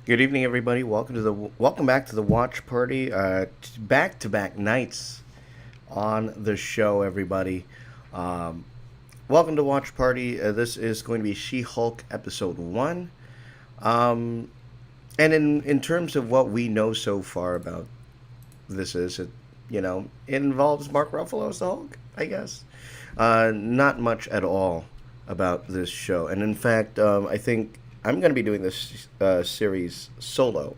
Good evening, everybody. Welcome back to the watch party. Back to back nights on the show, everybody. Um, Welcome to Watch Party. This is going to be She-Hulk episode one. Um, and in terms of what we know so far about this, it involves Mark Ruffalo as the Hulk, I guess. Not much at all about this show, and in fact, I think I'm going to be doing this series solo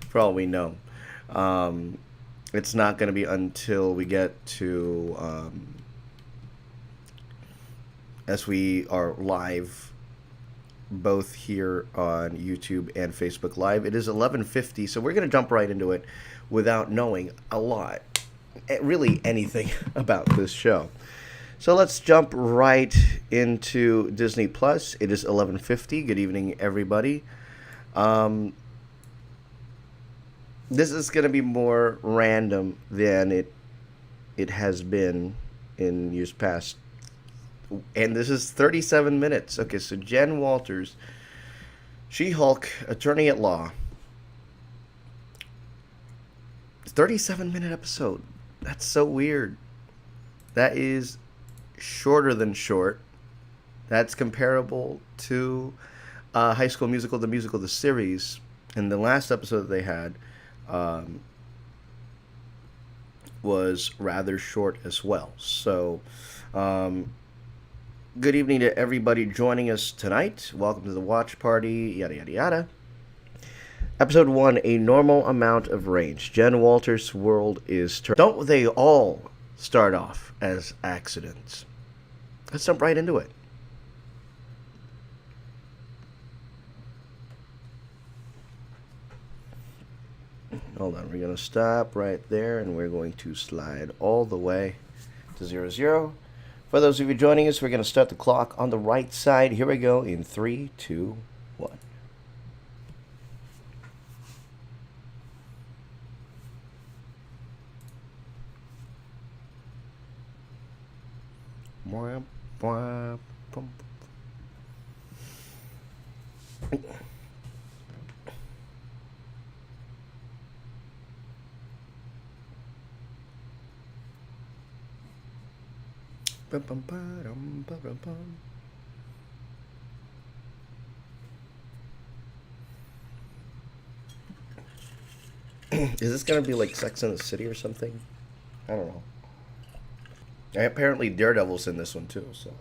for all we know. Um, it's not going to be until we get to as we are live both here on YouTube and Facebook Live. It is 11:50, so we're going to jump right into it without knowing a lot, really anything about this show. So let's jump right into Disney Plus. It is 11:50. Good evening, everybody. Um, this is going to be more random than it has been in years past. And this is 37 minutes. Okay, so Jen Walters, She-Hulk, attorney at law. 37-minute episode. That's so weird. That is shorter than short. That's comparable to High School Musical, the musical, the series. And the last episode that they had um, was rather short as well. So, um, good evening to everybody joining us tonight. Welcome to the watch party, yada, yada, yada. Episode 1, A Normal Amount of Range. Jen Walters' world is turned. Don't they all start off as accidents? Let's jump right into it. Hold on, we're going to stop right there, and we're going to slide all the way to 00. For those of you joining us, we're going to start the clock on the right side. Here we go in 3, 2, 1. Is this gonna be like Sex in the City or something? I don't know. Apparently Daredevil's in this one too, so.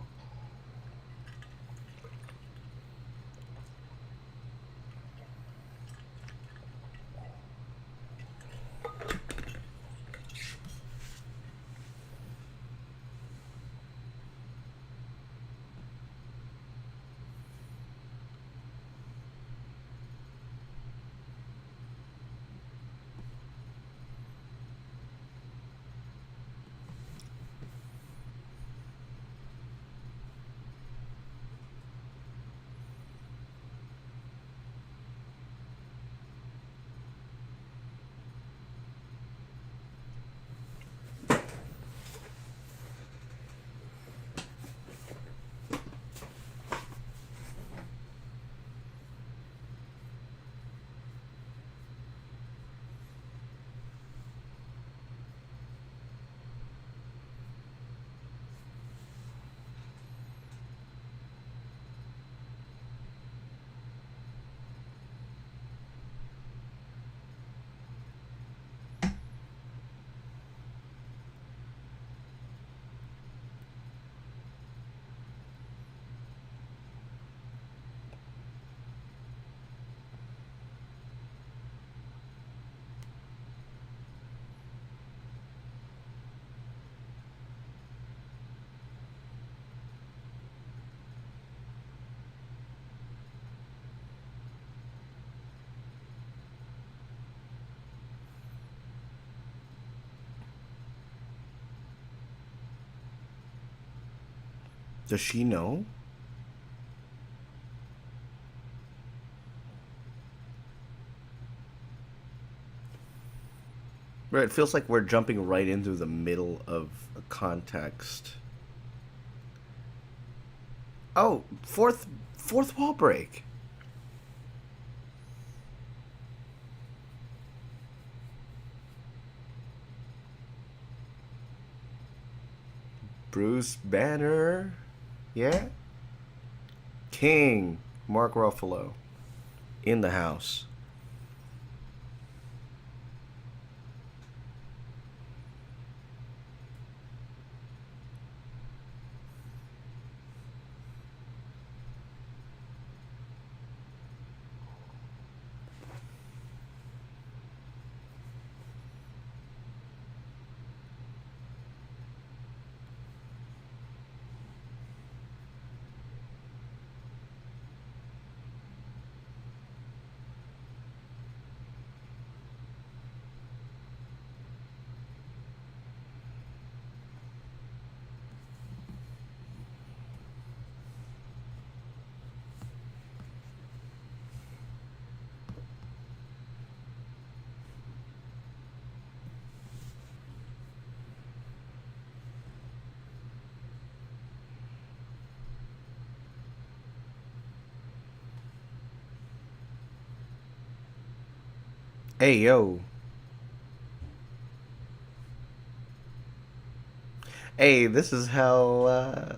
Does she know? Right, it feels like we're jumping right into the middle of a context. Oh, fourth wall break. Bruce Banner. Yeah? King Mark Ruffalo in the house. Hey, yo. Hey, this is how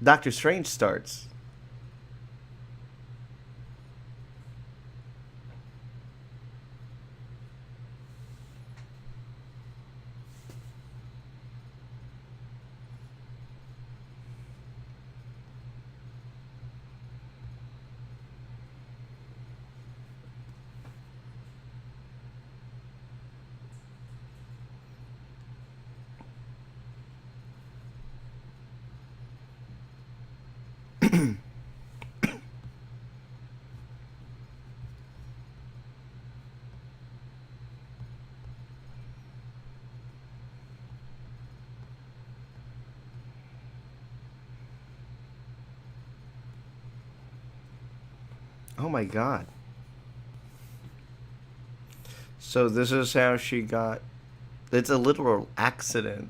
Doctor Strange starts. Oh my god. So this is how she got. It's a literal accident.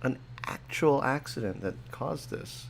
An actual accident that caused this.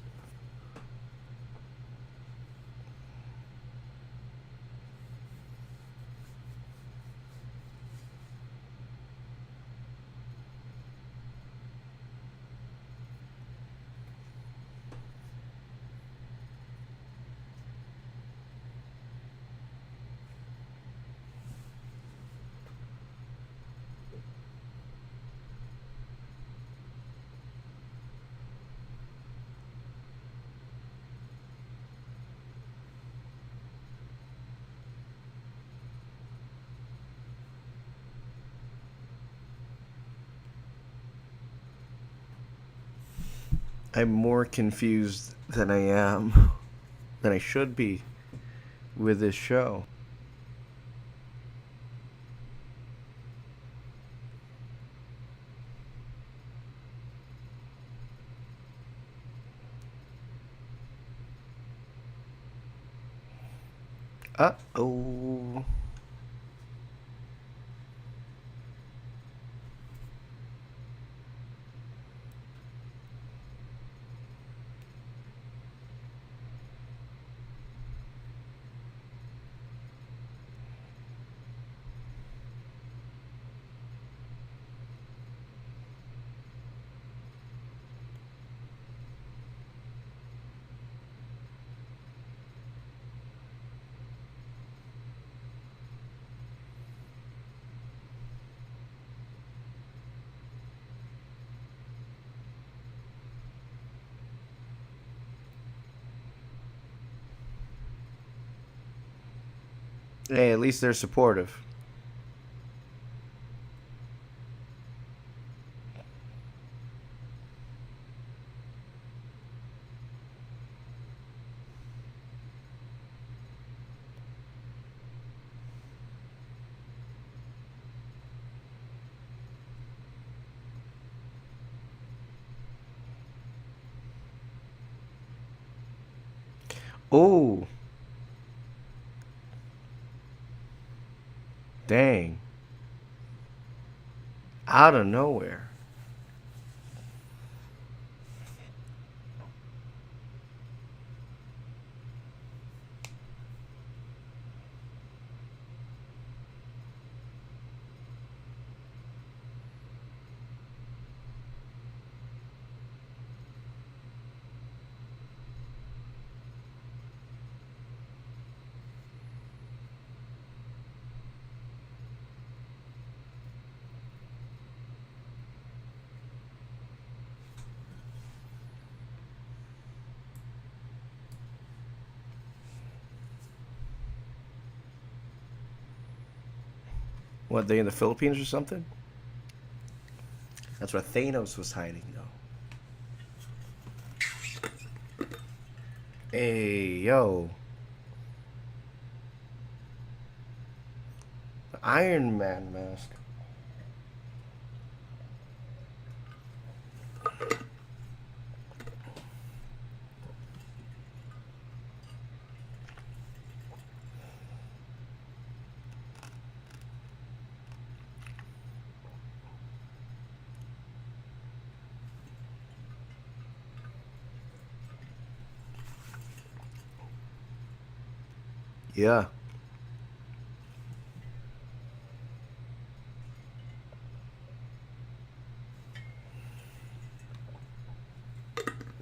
I'm more confused than I am, than I should be with this show. Uh oh. Hey, at least they're supportive. Oh, dang. Out of nowhere. What, they in the Philippines or something? That's where Thanos was hiding, though. Hey, yo. Iron Man mask. Yeah.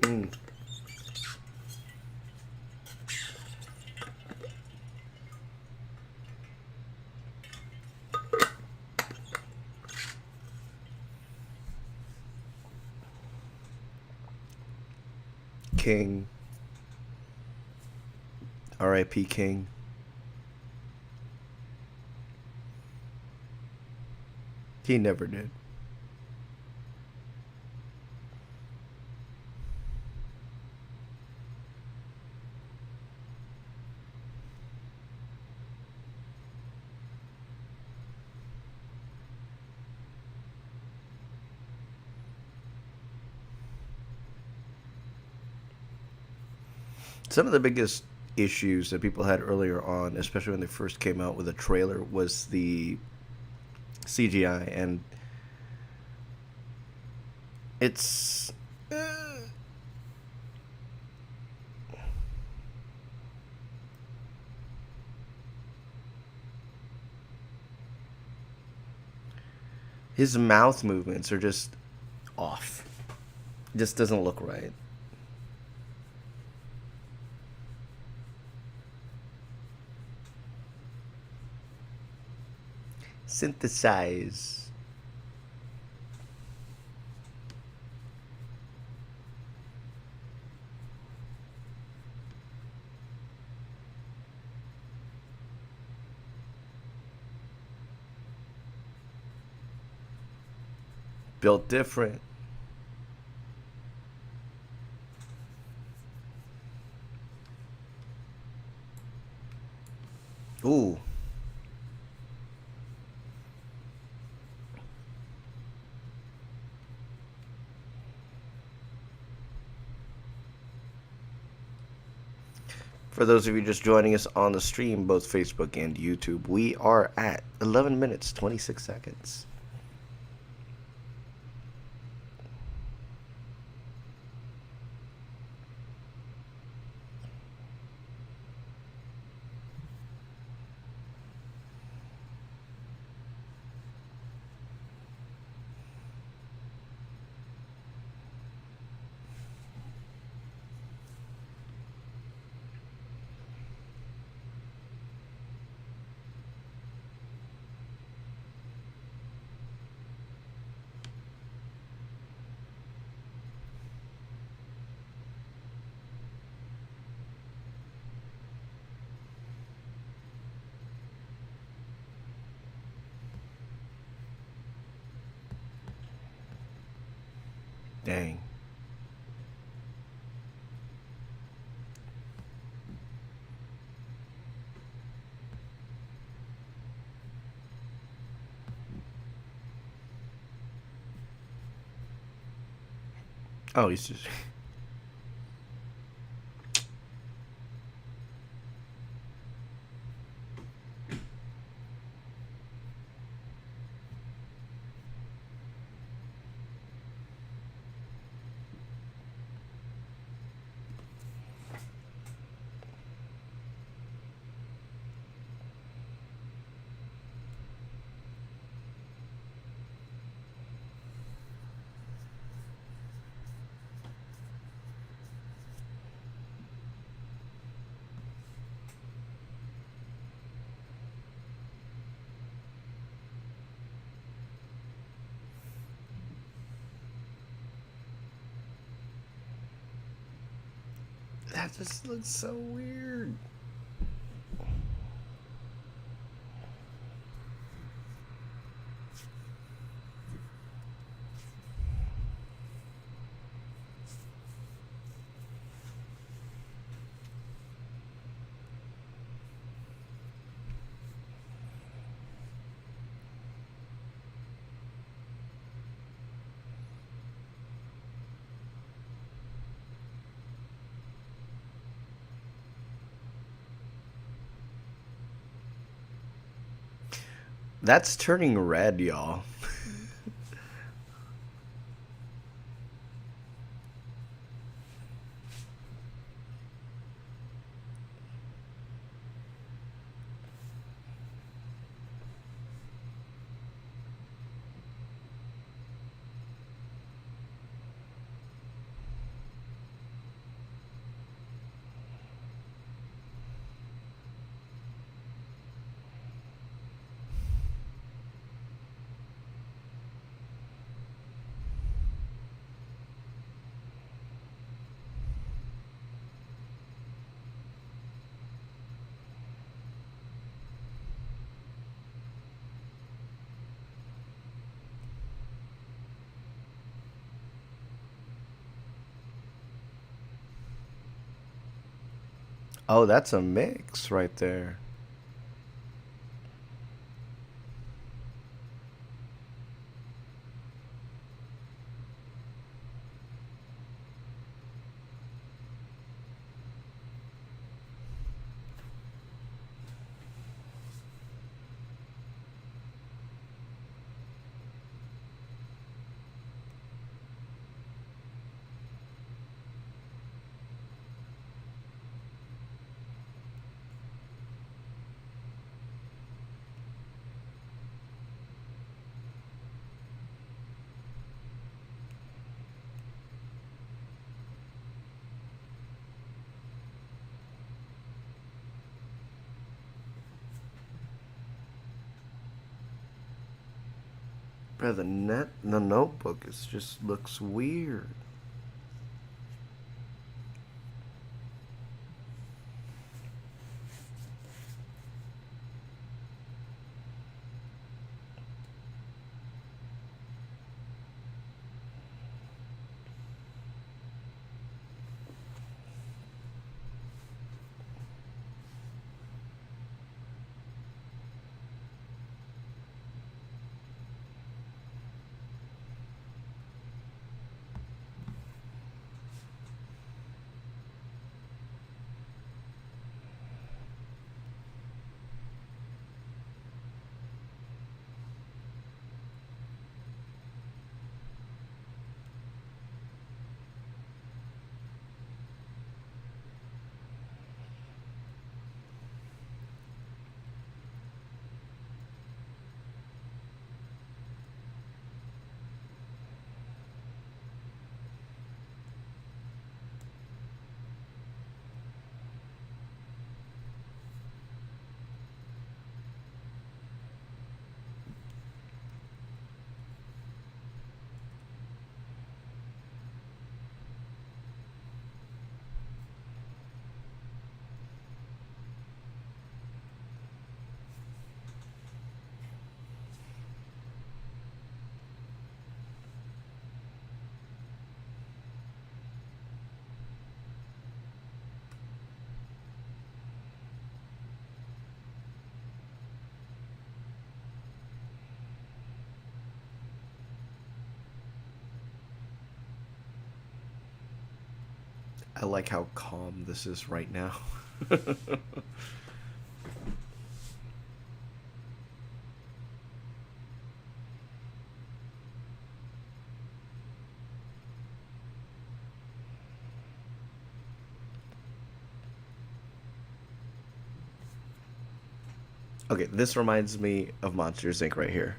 Mm. King. R.I.P. King. He never did. Some of the biggest issues that people had earlier on, especially when they first came out with a trailer, was the CGI, and it's his mouth movements are just off. It just doesn't look right. Synthesize. Built different. Ooh. For those of you just joining us on the stream, both Facebook and YouTube, we are at 11 minutes, 26 seconds. Dang. Oh, he's just. That just looks so weird. That's turning red, y'all. Oh, that's a mix right there. Bro, the notebook is just looks weird. I like how calm this is right now. Okay, this reminds me of Monsters Inc. right here.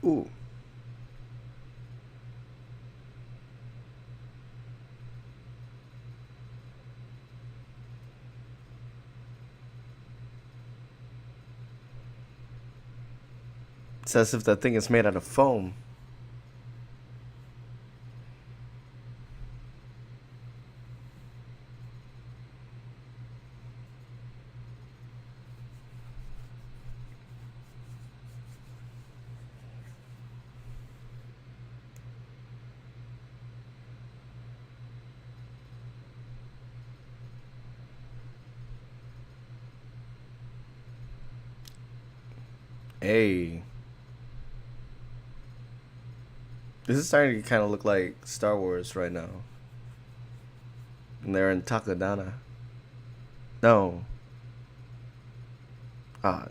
Ooh. It's as if that thing is made out of foam. Hey, this is starting to kind of look like Star Wars right now. And they're in Takadana. No. Ah,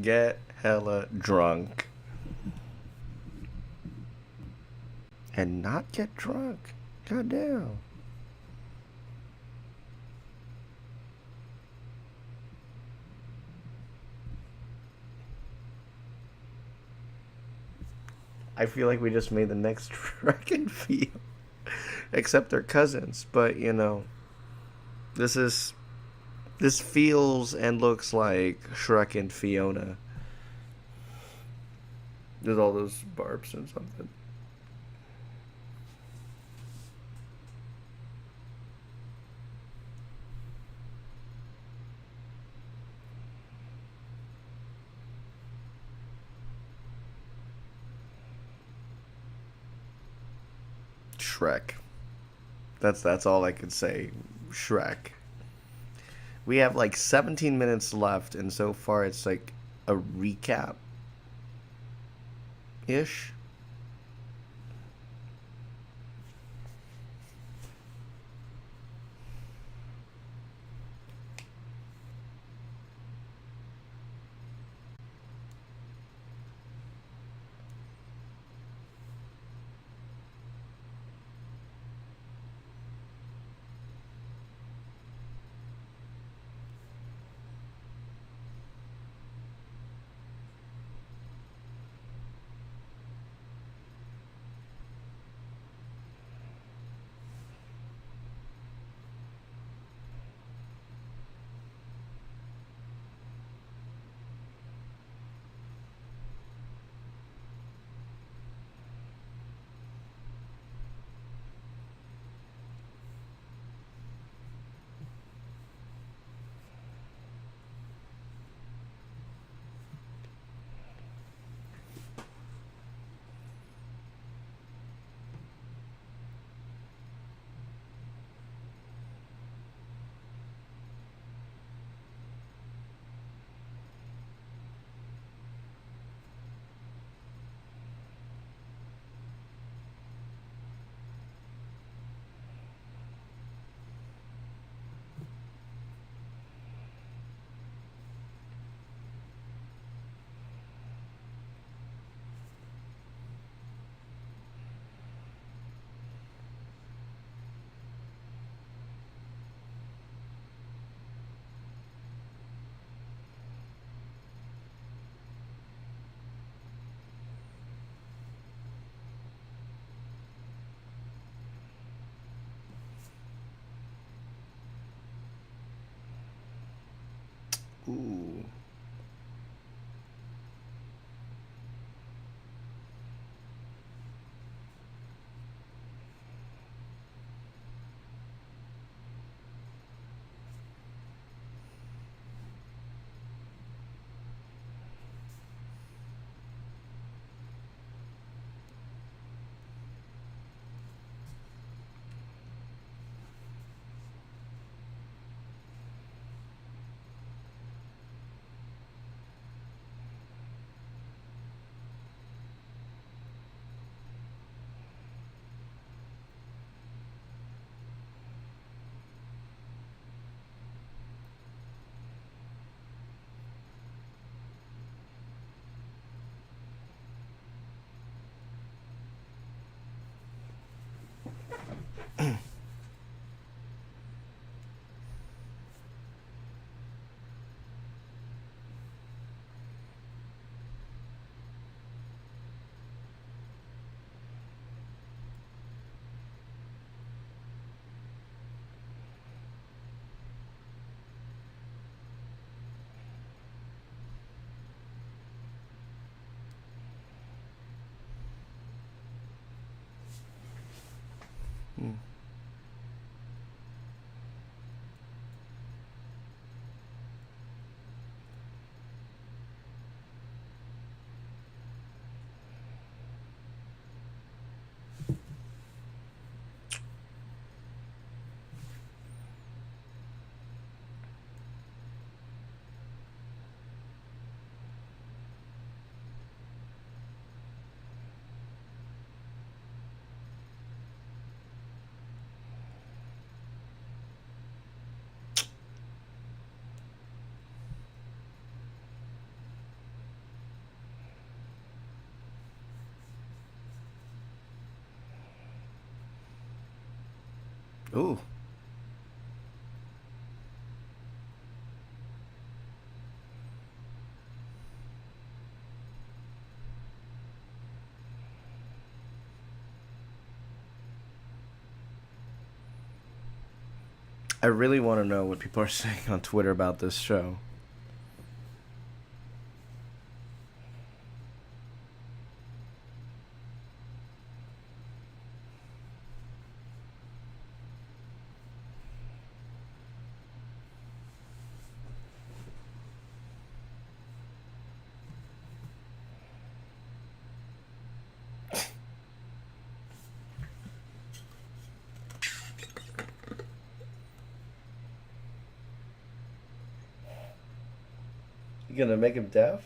get hella drunk and not get drunk. Goddamn. I feel like we just made the next Shrek and Feel, except they're cousins. But this is this feels and looks like Shrek and Fiona. There's all those barbs and something. Shrek. That's all I could say. Shrek. We have like 17 minutes left, and so far it's like a recap ish. Ooh. Ooh. I really want to know what people are saying on Twitter about this show. You gonna make him deaf?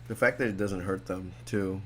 The fact that it doesn't hurt them, too.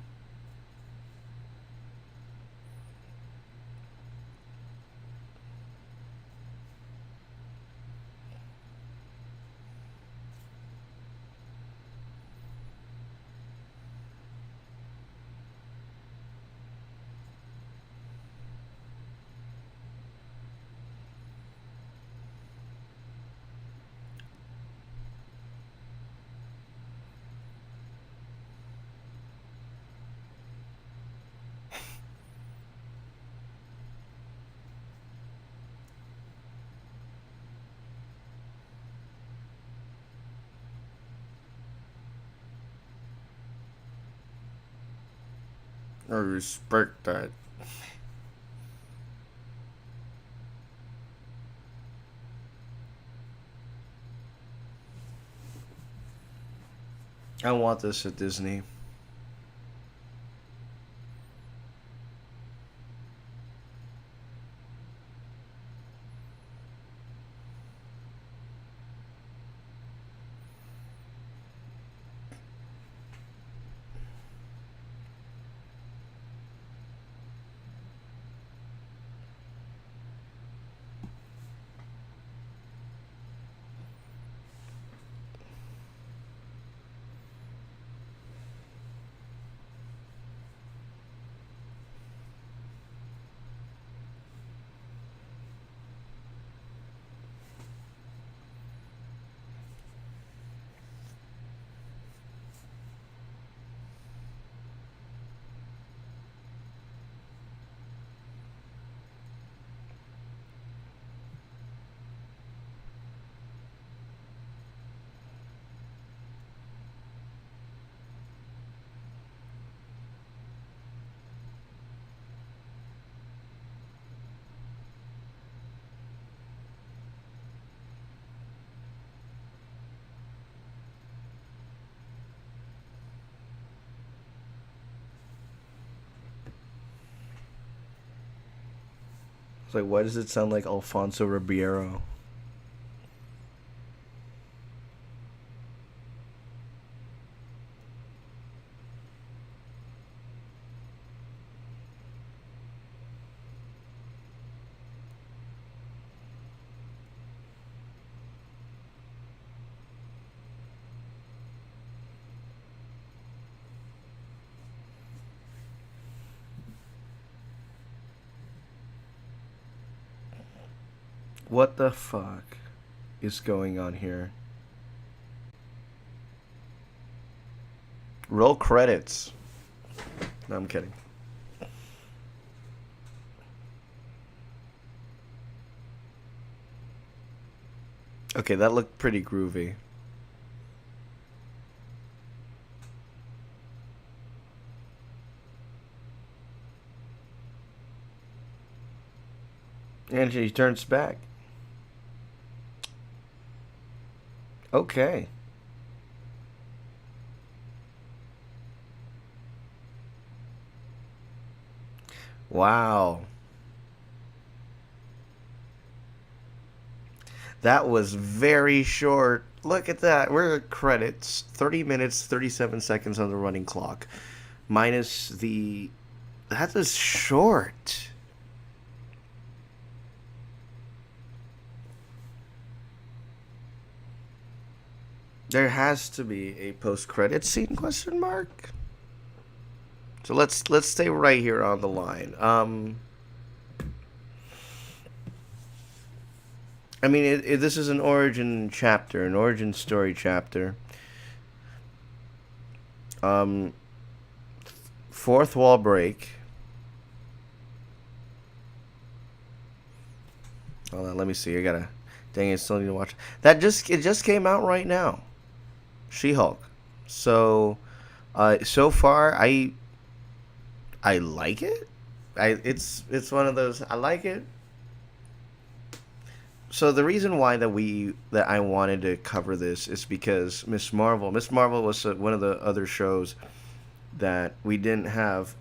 I respect that. I want this at Disney. It's like, why does it sound like Alfonso Ribeiro? What the fuck is going on here? Roll credits. No, I'm kidding. Okay, that looked pretty groovy. And he turns back. Okay. Wow. That was very short. Look at that. We're at credits. 30 minutes, 37 seconds on the running clock. Minus the. That is short. There has to be a post-credit scene? Question mark. So let's stay right here on the line. I mean, this is an origin chapter, an origin story chapter. Um, Fourth wall break. Hold on, let me see. I gotta. Dang it, still need to watch. It just came out right now. She-Hulk. So, so far I like it. It's one of those I like it. So the reason why that I wanted to cover this is because Miss Marvel was one of the other shows that we didn't have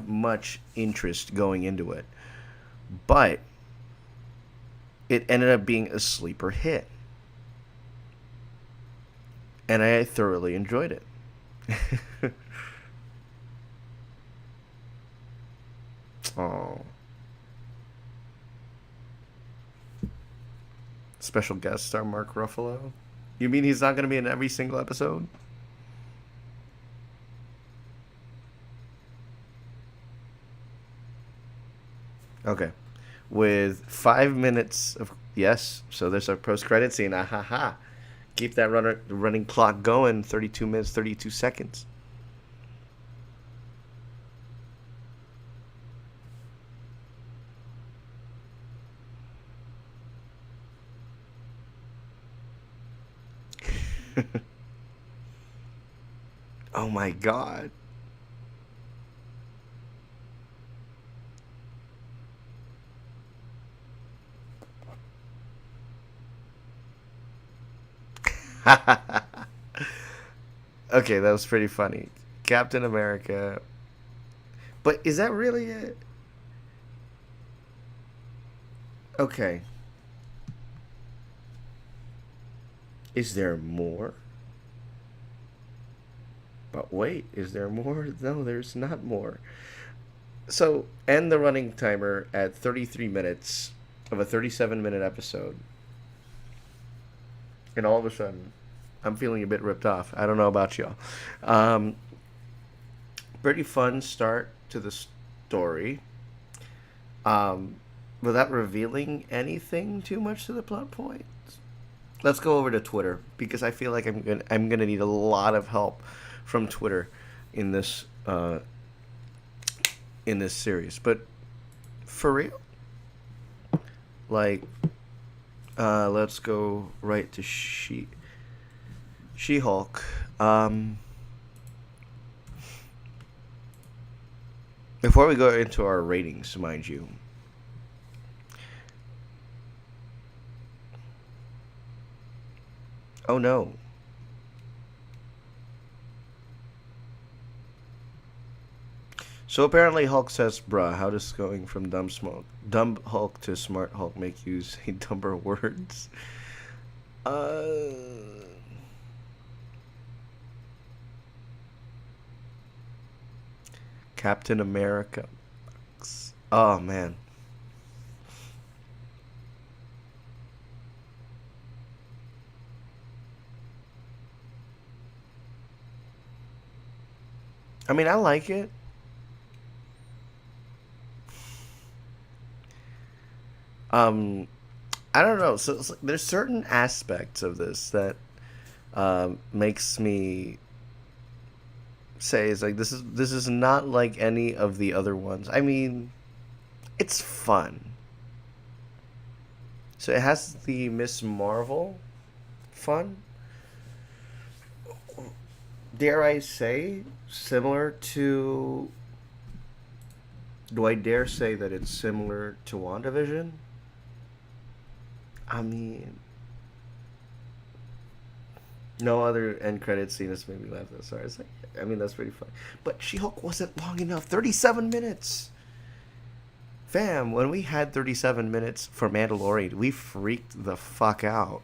much interest going into it, but it ended up being a sleeper hit, and I thoroughly enjoyed it. Oh, special guest star Mark Ruffalo. You mean he's not going to be in every single episode? Okay. With 5 minutes of yes, so there's a post credit scene. Ah ha ha. Keep that running clock going. 32 minutes, 32 seconds. Oh my god. Okay, that was pretty funny. Captain America. But is that really it? Okay. Is there more? But wait, is there more? No, there's not more. So, end the running timer at 33 minutes of a 37-minute episode. And all of a sudden, I'm feeling a bit ripped off. I don't know about y'all. Um, Pretty fun start to the story. Um, Without revealing anything too much to the plot points. Let's go over to Twitter because I feel like I'm gonna need a lot of help from Twitter in this in this series. But for real, like, let's go right to She-Hulk. Before we go into our ratings, mind you. Oh no. So apparently Hulk says, bruh, how does going from dumb Hulk to smart Hulk make you say dumber words? Uh, Captain America. Oh man. I mean, I like it. Um, I don't know. So it's like, there's certain aspects of this that makes me say is like this is not like any of the other ones. I mean, it's fun. So it has the Miss Marvel fun. Dare I say similar to? Do I dare say that it's similar to WandaVision? I mean, no other end credit scene has made me laugh that hard. It's like, I mean, that's pretty funny. But She-Hulk wasn't long enough. 37 minutes. Fam, when we had 37 minutes for Mandalorian, we freaked the fuck out.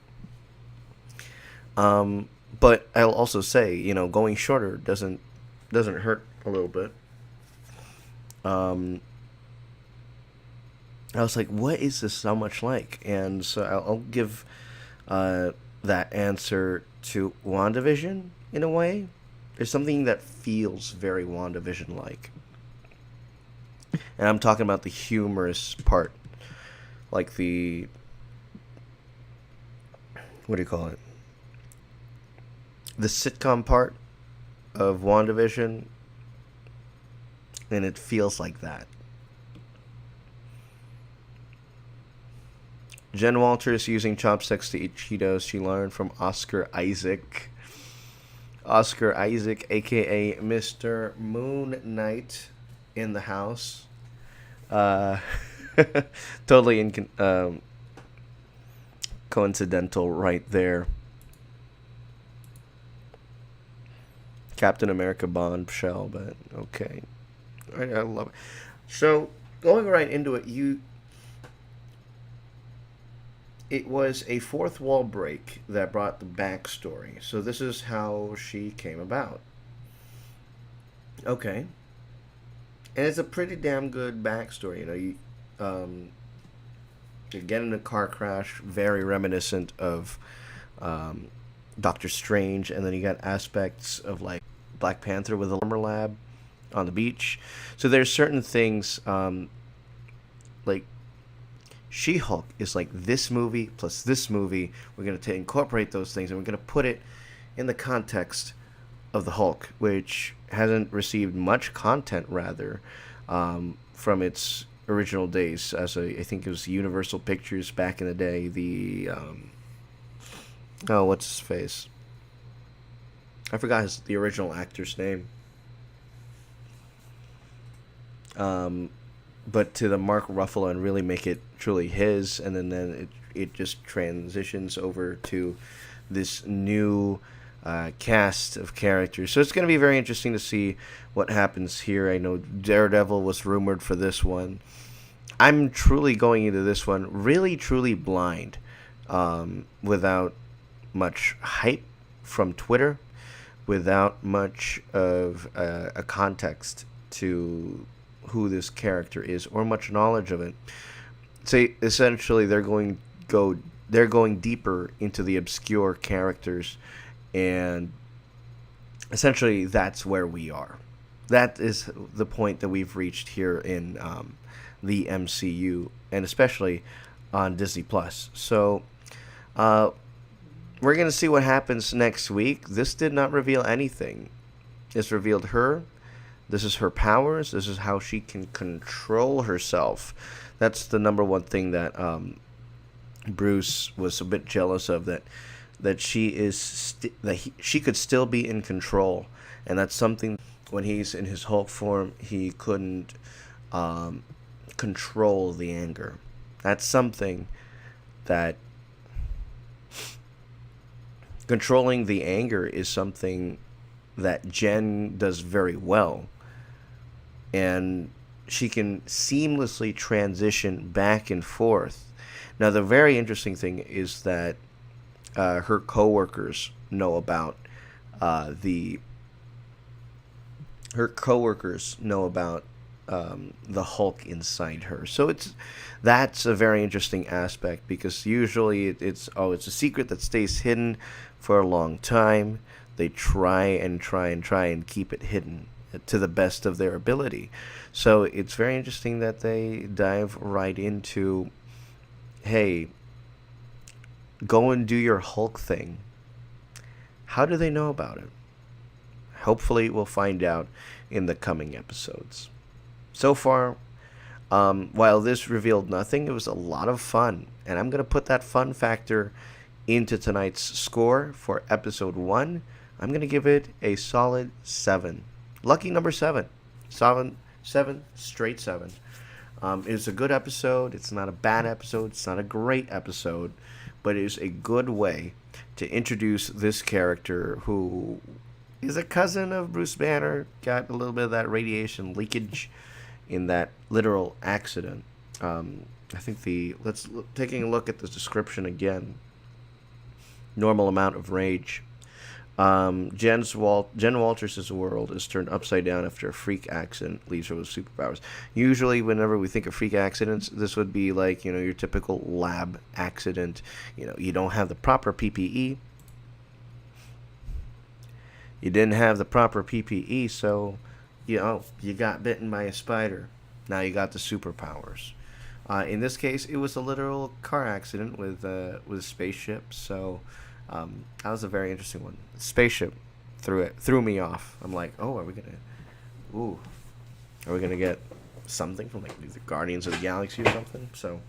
Um, but I'll also say, going shorter doesn't hurt a little bit. Um, I was like, what is this so much like? And so I'll give uh, that answer to WandaVision in a way. There's something that feels very WandaVision like. And I'm talking about the humorous part. Like the. What do you call it? The sitcom part of WandaVision. And it feels like that. Jen Walters using chopsticks to eat Cheetos she learned from Oscar Isaac. Oscar Isaac, aka Mr. Moon Knight, in the house. Uh, totally coincidental right there. Captain America bombshell, but okay. I love it. So, going right into it, it was a fourth wall break that brought the backstory. So this is how she came about. Okay. And it's a pretty damn good backstory. You get in a car crash, very reminiscent of Doctor Strange, and then you got aspects of like Black Panther with the armor lab on the beach. So there's certain things like She-Hulk is like this movie plus this movie. We're going to incorporate those things, and we're going to put it in the context of the Hulk, which hasn't received much content, rather, from its original days. I think it was Universal Pictures back in the day. What's his face? I forgot the original actor's name. But to the Mark Ruffalo and really make it truly his, and then it just transitions over to this new cast of characters. So it's going to be very interesting to see what happens here. I know Daredevil was rumored for this one. I'm truly going into this one really, truly blind, without much hype from Twitter, without much of a context to who this character is or much knowledge of it. So essentially they're going deeper into the obscure characters, and essentially that's where we are. That is the point that we've reached here in the MCU, and especially on Disney Plus. So we're going to see what happens next week. This did not reveal anything. This revealed her. This is her powers. This is how she can control herself. That's the number one thing that Bruce was a bit jealous of, that she is she could still be in control, and that's something when he's in his Hulk form he couldn't control the anger. That's something that controlling the anger is something that Jen does very well. And she can seamlessly transition back and forth. Now, the very interesting thing is that her coworkers know about the Hulk inside her. So that's a very interesting aspect, because usually it's a secret that stays hidden for a long time. They try and keep it hidden to the best of their ability. So it's very interesting that they dive right into, hey, go and do your Hulk thing. How do they know about it? Hopefully we'll find out in the coming episodes. So far, while this revealed nothing, it was a lot of fun. And I'm going to put that fun factor into tonight's score for episode 1. I'm going to give it a solid 7. Lucky number 7. 7, straight 7. It's a good episode. It's not a bad episode. It's not a great episode. But it is a good way to introduce this character who is a cousin of Bruce Banner. Got a little bit of that radiation leakage in that literal accident. I think taking a look at the description again. Normal amount of rage. Jen Walters' world is turned upside down after a freak accident leaves her with superpowers. Usually, whenever we think of freak accidents, this would be like, your typical lab accident. You don't have the proper PPE. You didn't have the proper PPE, so you got bitten by a spider. Now you got the superpowers. In this case, it was a literal car accident with a spaceship. So that was a very interesting one. Spaceship threw me off. I'm like, oh, are we gonna get something from like the Guardians of the Galaxy or something? So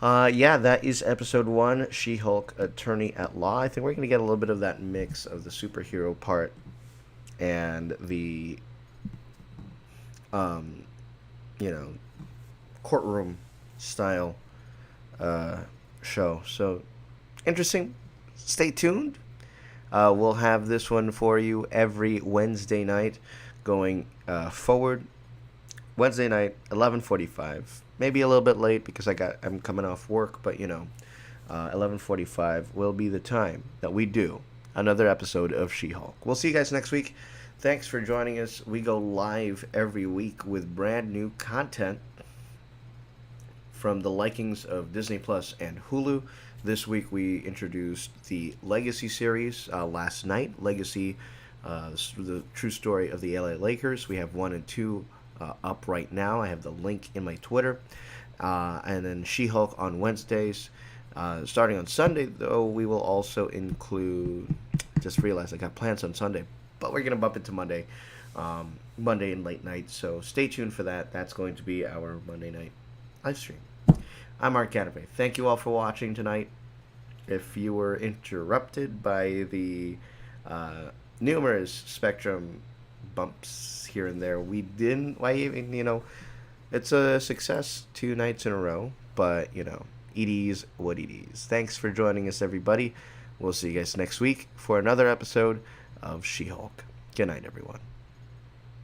yeah, that is episode 1, She-Hulk, Attorney at Law. I think we're going to get a little bit of that mix of the superhero part and the, um, courtroom style show. So, interesting. Stay tuned. We'll have this one for you every Wednesday night going forward. Wednesday night, 11:45. Maybe a little bit late because I'm coming off work, but 11:45 will be the time that we do another episode of She-Hulk. We'll see you guys next week. Thanks for joining us. We go live every week with brand new content from the likings of Disney Plus and Hulu. This week we introduced the Legacy series last night. Legacy, the true story of the LA Lakers. We have 1 and 2 up right now. I have the link in my Twitter. And then She-Hulk on Wednesdays. Starting on Sunday, though, we will also include... Just realized I got plans on Sunday, but we're going to bump into Monday. Monday and late night, so stay tuned for that. That's going to be our Monday night live stream. I'm Mark Canapé. Thank you all for watching tonight. If you were interrupted by the numerous Spectrum bumps here and there, it's a success 2 nights in a row, but it is what it is. Thanks for joining us, everybody. We'll see you guys next week for another episode of She-Hulk. Good night, everyone.